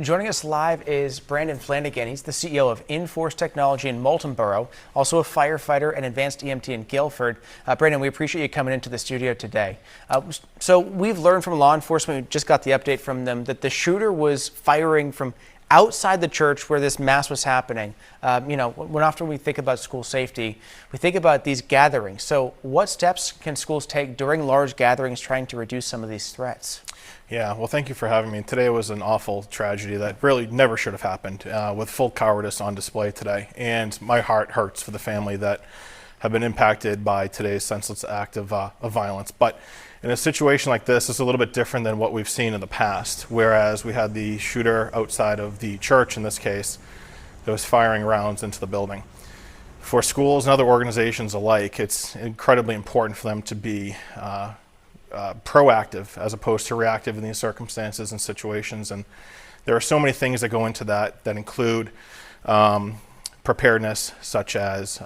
Joining us live is Brandon Flanagan. He's the CEO of Inforce Technology in Moultonborough, also a firefighter and advanced EMT in Guilford. Brandon, we appreciate you coming into the studio today. So we've learned from law enforcement, we just got the update from them, that the shooter was firing from outside the church where this mass was happening. When often we think about school safety, we think about these gatherings. So what steps can schools take during large gatherings trying to reduce some of these threats? Yeah, well, thank you for having me. Today was an awful tragedy that really never should have happened, with full cowardice on display today. And my heart hurts for the family that have been impacted by today's senseless act of violence. But in a situation like this, it's a little bit different than what we've seen in the past, whereas we had the shooter outside of the church in this case that was firing rounds into the building. For schools and other organizations alike, it's incredibly important for them to be proactive as opposed to reactive in these circumstances and situations. And there are so many things that go into that include preparedness, such as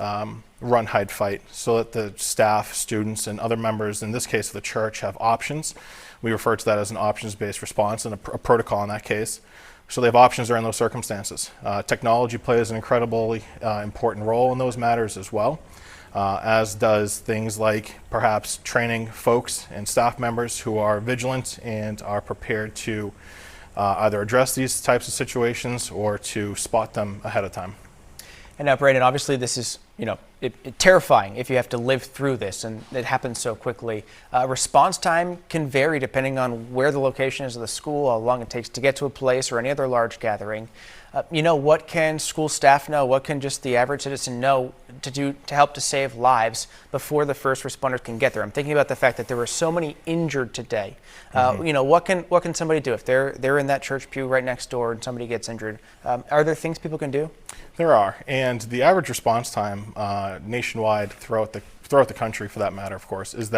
run, hide, fight, so that the staff, students, and other members, in this case of the church, have options. We refer to that as an options-based response and a protocol in that case. So they have options during those circumstances. Technology plays an incredibly important role in those matters as well, as does things like perhaps training folks and staff members who are vigilant and are prepared to either address these types of situations or to spot them ahead of time. And now, Brandon, obviously this is, terrifying if you have to live through this and it happens so quickly. Response time can vary depending on where the location is of the school, how long it takes to get to a place or any other large gathering. What can school staff know? What can just the average citizen know to do to help to save lives before the first responders can get there? I'm thinking about the fact that there were so many injured today. What can somebody do if they're in that church pew right next door and somebody gets injured? Are there things people can do? There are, and the average response time nationwide throughout the country, for that matter, of course, is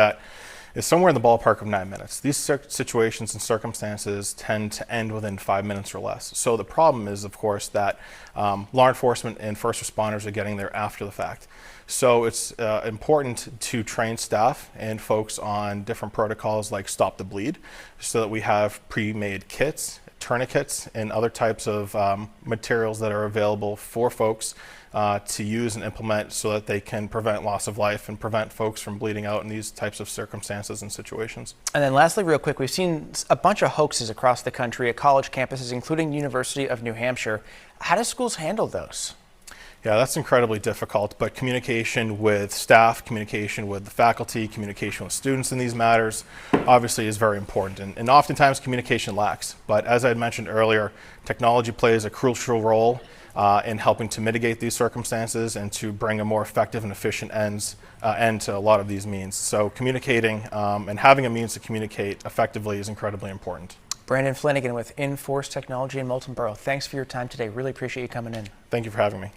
somewhere in the ballpark of 9 minutes. These situations and circumstances tend to end within 5 minutes or less. So the problem is, of course, that law enforcement and first responders are getting there after the fact. So it's important to train staff and folks on different protocols like Stop the Bleed, so that we have pre-made kits, tourniquets, and other types of materials that are available for folks to use and implement so that they can prevent loss of life and prevent folks from bleeding out in these types of circumstances and situations. And then lastly, real quick, we've seen a bunch of hoaxes across the country at college campuses, including University of New Hampshire. How do schools handle those? Yeah, that's incredibly difficult, but communication with staff, communication with the faculty, communication with students in these matters obviously is very important. And oftentimes communication lacks. But as I had mentioned earlier, technology plays a crucial role in helping to mitigate these circumstances and to bring a more effective and efficient end to a lot of these means. So communicating and having a means to communicate effectively is incredibly important. Brandon Flanagan with Inforce Technology in Moultonborough. Thanks for your time today. Really appreciate you coming in. Thank you for having me.